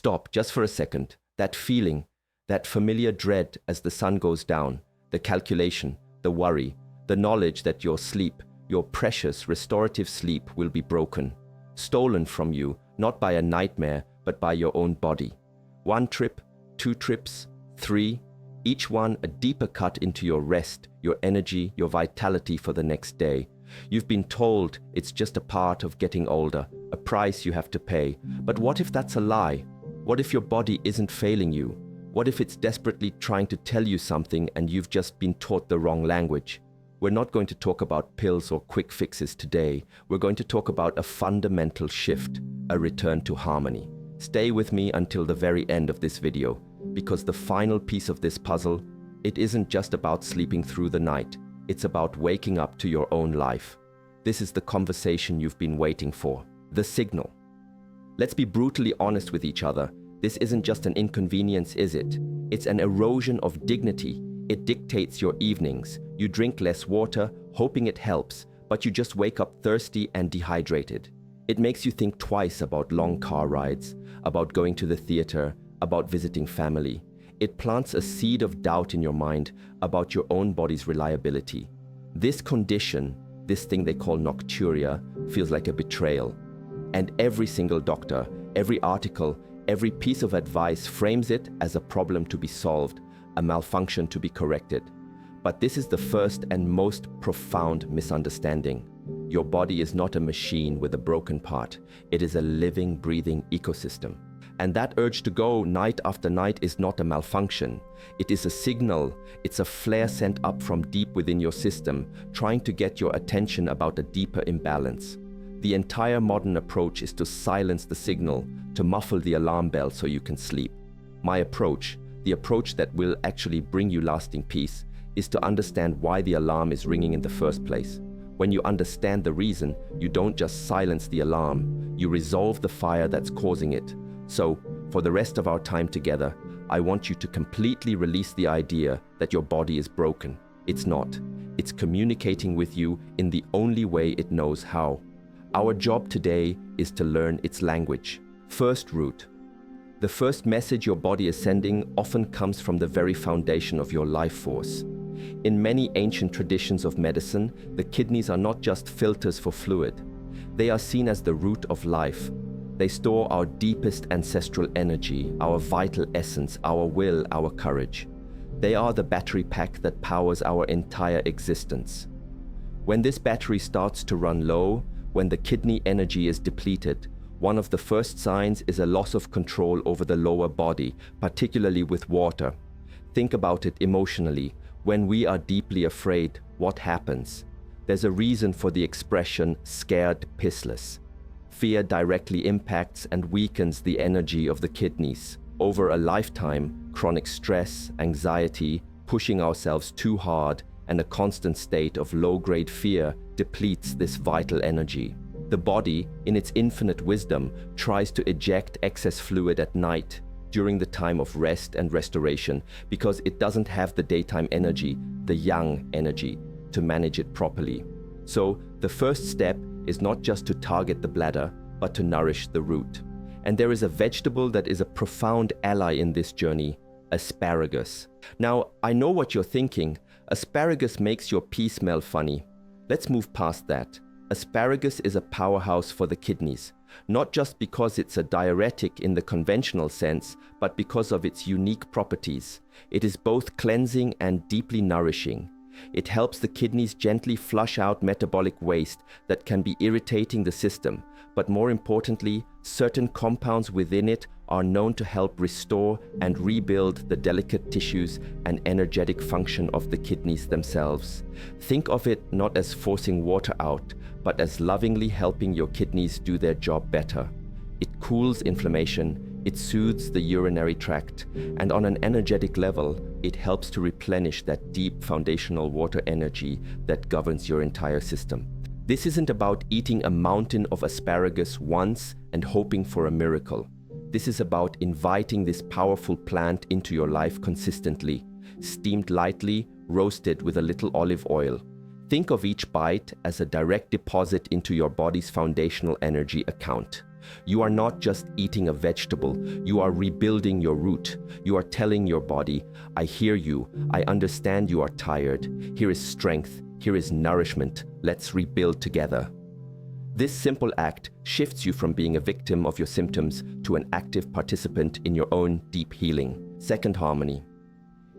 Stop just for a second. That feeling, that familiar dread as the sun goes down, the calculation, the worry, the knowledge that your sleep, your precious restorative sleep will be broken, stolen from you, not by a nightmare, but by your own body. 1 trip, 2 trips, 3, each one a deeper cut into your rest, your energy, your vitality for the next day. You've been told it's just a part of getting older, a price you have to pay. But what if that's a lie? What if your body isn't failing you? What if it's desperately trying to tell you something and you've just been taught the wrong language? We're not going to talk about pills or quick fixes today. We're going to talk about a fundamental shift, a return to harmony. Stay with me until the very end of this video, because the final piece of this puzzle, it isn't just about sleeping through the night. It's about waking up to your own life. This is the conversation you've been waiting for, the signal. Let's be brutally honest with each other. This isn't just an inconvenience, is it? It's an erosion of dignity. It dictates your evenings. You drink less water, hoping it helps, but you just wake up thirsty and dehydrated. It makes you think twice about long car rides, about going to the theater, about visiting family. It plants a seed of doubt in your mind about your own body's reliability. This condition, this thing they call nocturia, feels like a betrayal. And every single doctor, every article, every piece of advice frames it as a problem to be solved, a malfunction to be corrected. But this is the first and most profound misunderstanding. Your body is not a machine with a broken part. It is a living, breathing ecosystem. And that urge to go night after night is not a malfunction. It is a signal. It's a flare sent up from deep within your system, trying to get your attention about a deeper imbalance. The entire modern approach is to silence the signal, to muffle the alarm bell so you can sleep. My approach, the approach that will actually bring you lasting peace, is to understand why the alarm is ringing in the first place. When you understand the reason, you don't just silence the alarm, you resolve the fire that's causing it. So, for the rest of our time together, I want you to completely release the idea that your body is broken. It's not. It's communicating with you in the only way it knows how. Our job today is to learn its language. First root. The first message your body is sending often comes from the very foundation of your life force. In many ancient traditions of medicine, the kidneys are not just filters for fluid. They are seen as the root of life. They store our deepest ancestral energy, our vital essence, our will, our courage. They are the battery pack that powers our entire existence. When this battery starts to run low, when the kidney energy is depleted, one of the first signs is a loss of control over the lower body, particularly with water. Think about it emotionally. When we are deeply afraid, what happens? There's a reason for the expression scared pissless. Fear directly impacts and weakens the energy of the kidneys. Over a lifetime, chronic stress, anxiety, pushing ourselves too hard, and a constant state of low-grade fear depletes this vital energy. The body, in its infinite wisdom, tries to eject excess fluid at night during the time of rest and restoration because it doesn't have the daytime energy, the yang energy, to manage it properly. So the first step is not just to target the bladder, but to nourish the root. And there is a vegetable that is a profound ally in this journey, asparagus. Now, I know what you're thinking. Asparagus makes your pee smell funny. Let's move past that. Asparagus is a powerhouse for the kidneys, not just because it's a diuretic in the conventional sense, but because of its unique properties. It is both cleansing and deeply nourishing. It helps the kidneys gently flush out metabolic waste that can be irritating the system, but more importantly, certain compounds within it are known to help restore and rebuild the delicate tissues and energetic function of the kidneys themselves. Think of it not as forcing water out, but as lovingly helping your kidneys do their job better. It cools inflammation, it soothes the urinary tract, and on an energetic level, it helps to replenish that deep foundational water energy that governs your entire system. This isn't about eating a mountain of asparagus once and hoping for a miracle. This is about inviting this powerful plant into your life consistently, steamed lightly, roasted with a little olive oil. Think of each bite as a direct deposit into your body's foundational energy account. You are not just eating a vegetable, you are rebuilding your root. You are telling your body, I hear you, I understand you are tired. Here is strength, here is nourishment, let's rebuild together. This simple act shifts you from being a victim of your symptoms to an active participant in your own deep healing. Second harmony.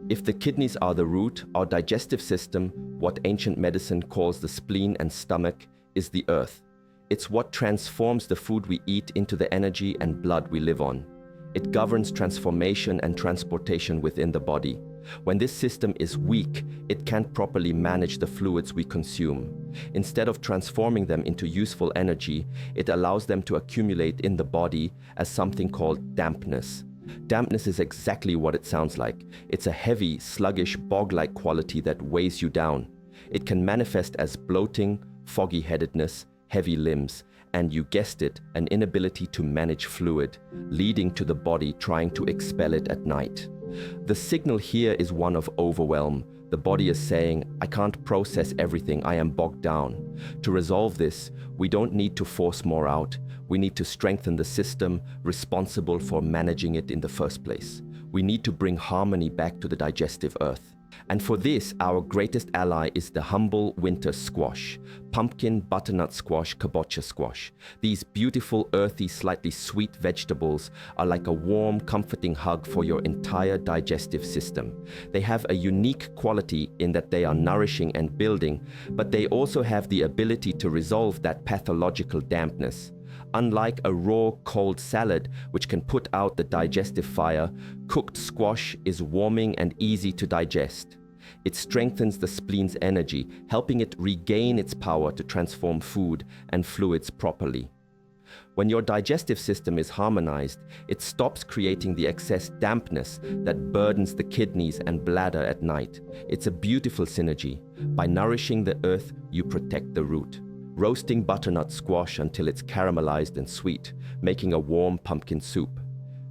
If the kidneys are the root, our digestive system, what ancient medicine calls the spleen and stomach, is the earth. It's what transforms the food we eat into the energy and blood we live on. It governs transformation and transportation within the body. When this system is weak, it can't properly manage the fluids we consume. Instead of transforming them into useful energy, it allows them to accumulate in the body as something called dampness. Dampness is exactly what it sounds like. It's a heavy, sluggish, bog-like quality that weighs you down. It can manifest as bloating, foggy-headedness, heavy limbs, and you guessed it, an inability to manage fluid, leading to the body trying to expel it at night. The signal here is one of overwhelm. The body is saying, I can't process everything, I am bogged down. To resolve this, we don't need to force more out. We need to strengthen the system responsible for managing it in the first place. We need to bring harmony back to the digestive earth. And for this, our greatest ally is the humble winter squash, pumpkin, butternut squash, kabocha squash. These beautiful, earthy, slightly sweet vegetables are like a warm, comforting hug for your entire digestive system. They have a unique quality in that they are nourishing and building, but they also have the ability to resolve that pathological dampness. Unlike a raw, cold salad, which can put out the digestive fire, cooked squash is warming and easy to digest. It strengthens the spleen's energy, helping it regain its power to transform food and fluids properly. When your digestive system is harmonized, it stops creating the excess dampness that burdens the kidneys and bladder at night. It's a beautiful synergy. By nourishing the earth, you protect the root. Roasting butternut squash until it's caramelized and sweet, making a warm pumpkin soup.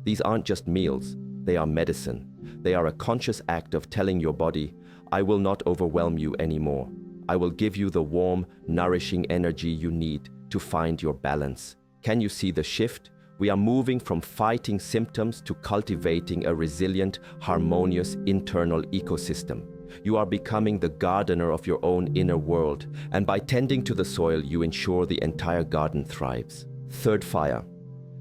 These aren't just meals, they are medicine. They are a conscious act of telling your body, I will not overwhelm you anymore. I will give you the warm, nourishing energy you need to find your balance. Can you see the shift? We are moving from fighting symptoms to cultivating a resilient, harmonious internal ecosystem. You are becoming the gardener of your own inner world, and by tending to the soil, you ensure the entire garden thrives. Third, fire.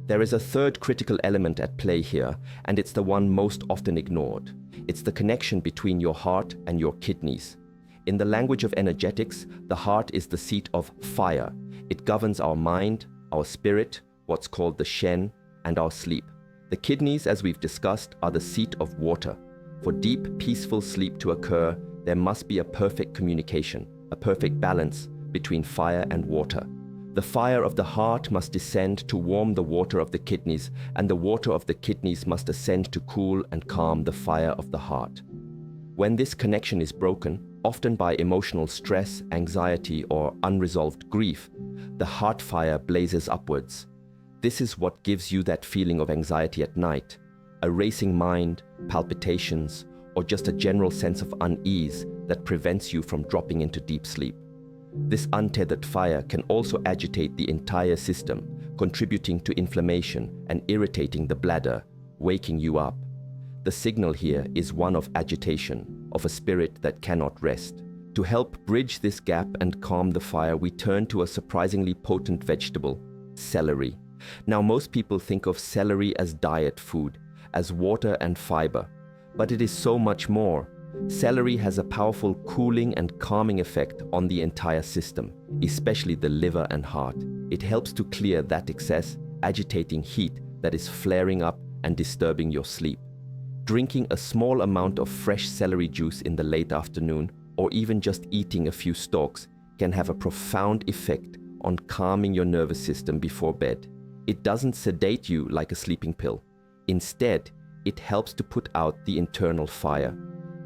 There is a third critical element at play here, and it's the one most often ignored. It's the connection between your heart and your kidneys. In the language of energetics, the heart is the seat of fire. It governs our mind, our spirit, what's called the Shen, and our sleep. The kidneys, as we've discussed, are the seat of water. For deep, peaceful sleep to occur, there must be a perfect communication, a perfect balance between fire and water. The fire of the heart must descend to warm the water of the kidneys, and the water of the kidneys must ascend to cool and calm the fire of the heart. When this connection is broken, often by emotional stress, anxiety, or unresolved grief, the heart fire blazes upwards. This is what gives you that feeling of anxiety at night. A racing mind, palpitations, or just a general sense of unease that prevents you from dropping into deep sleep. This untethered fire can also agitate the entire system, contributing to inflammation and irritating the bladder, waking you up. The signal here is one of agitation, of a spirit that cannot rest. To help bridge this gap and calm the fire, we turn to a surprisingly potent vegetable, celery. Now, most people think of celery as diet food, as water and fiber, but it is so much more. Celery has a powerful cooling and calming effect on the entire system, especially the liver and heart. It helps to clear that excess, agitating heat that is flaring up and disturbing your sleep. Drinking a small amount of fresh celery juice in the late afternoon, or even just eating a few stalks, can have a profound effect on calming your nervous system before bed. It doesn't sedate you like a sleeping pill. Instead, it helps to put out the internal fire.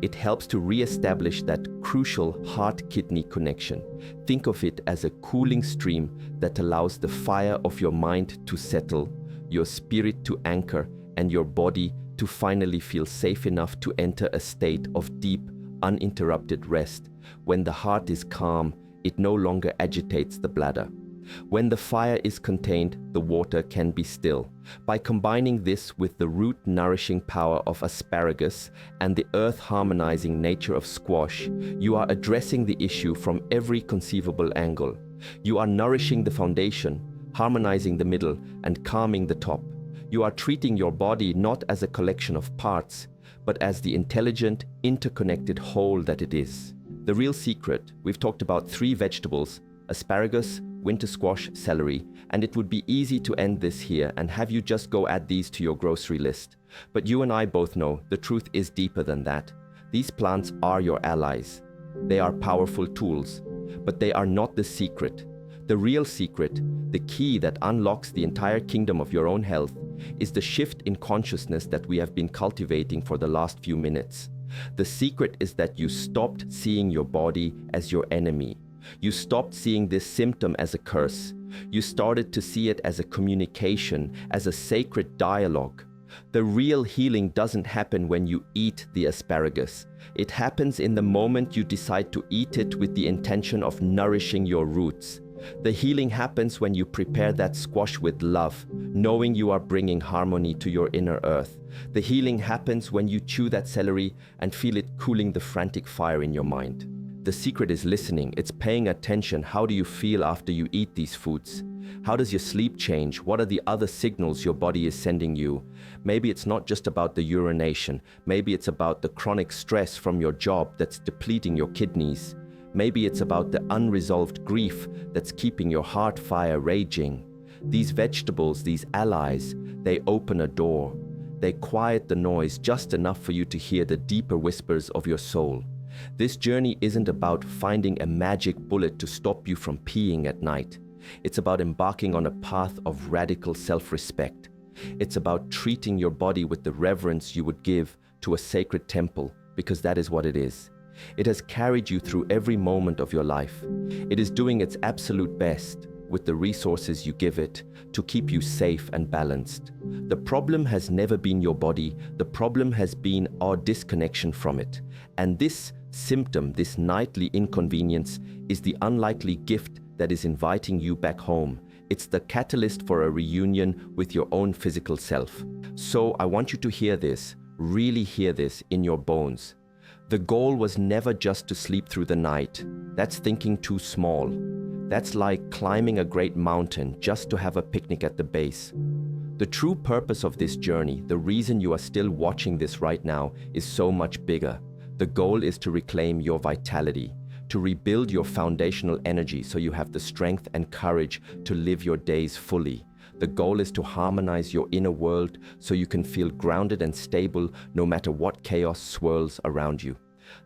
It helps to re-establish that crucial heart-kidney connection. Think of it as a cooling stream that allows the fire of your mind to settle, your spirit to anchor, and your body to finally feel safe enough to enter a state of deep, uninterrupted rest. When the heart is calm, it no longer agitates the bladder. When the fire is contained, the water can be still. By combining this with the root-nourishing power of asparagus and the earth-harmonizing nature of squash, you are addressing the issue from every conceivable angle. You are nourishing the foundation, harmonizing the middle, and calming the top. You are treating your body not as a collection of parts, but as the intelligent, interconnected whole that it is. The real secret, we've talked about 3 vegetables: asparagus, winter squash, celery, and it would be easy to end this here and have you just go add these to your grocery list. But you and I both know the truth is deeper than that. These plants are your allies. They are powerful tools, but they are not the secret. The real secret, the key that unlocks the entire kingdom of your own health, is the shift in consciousness that we have been cultivating for the last few minutes. The secret is that you stopped seeing your body as your enemy. You stopped seeing this symptom as a curse. You started to see it as a communication, as a sacred dialogue. The real healing doesn't happen when you eat the asparagus. It happens in the moment you decide to eat it with the intention of nourishing your roots. The healing happens when you prepare that squash with love, knowing you are bringing harmony to your inner earth. The healing happens when you chew that celery and feel it cooling the frantic fire in your mind. The secret is listening. It's paying attention. How do you feel after you eat these foods? How does your sleep change? What are the other signals your body is sending you? Maybe it's not just about the urination. Maybe it's about the chronic stress from your job that's depleting your kidneys. Maybe it's about the unresolved grief that's keeping your heart fire raging. These vegetables, these allies, they open a door. They quiet the noise just enough for you to hear the deeper whispers of your soul. This journey isn't about finding a magic bullet to stop you from peeing at night. It's about embarking on a path of radical self-respect. It's about treating your body with the reverence you would give to a sacred temple, because that is what it is. It has carried you through every moment of your life. It is doing its absolute best with the resources you give it to keep you safe and balanced. The problem has never been your body. The problem has been our disconnection from it. And this symptom, this nightly inconvenience, is the unlikely gift that is inviting you back home. It's the catalyst for a reunion with your own physical self. So I want you to hear this, really hear this in your bones. The goal was never just to sleep through the night. That's thinking too small. That's like climbing a great mountain just to have a picnic at the base. The true purpose of this journey, the reason you are still watching this right now, is so much bigger. The goal is to reclaim your vitality, to rebuild your foundational energy so you have the strength and courage to live your days fully. The goal is to harmonize your inner world so you can feel grounded and stable no matter what chaos swirls around you.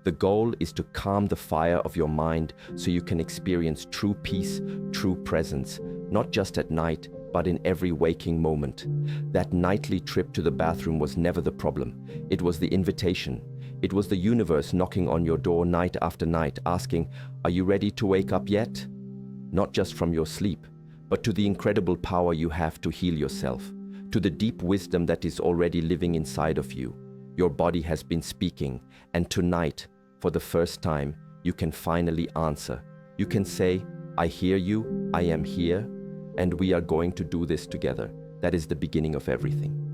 The goal is to calm the fire of your mind so you can experience true peace, true presence, not just at night, but in every waking moment. That nightly trip to the bathroom was never the problem. It was the invitation. It was the universe knocking on your door night after night, asking, "Are you ready to wake up yet?" Not just from your sleep, but to the incredible power you have to heal yourself, to the deep wisdom that is already living inside of you. Your body has been speaking, and tonight, for the first time, you can finally answer. You can say, "I hear you, I am here, and we are going to do this together." That is the beginning of everything.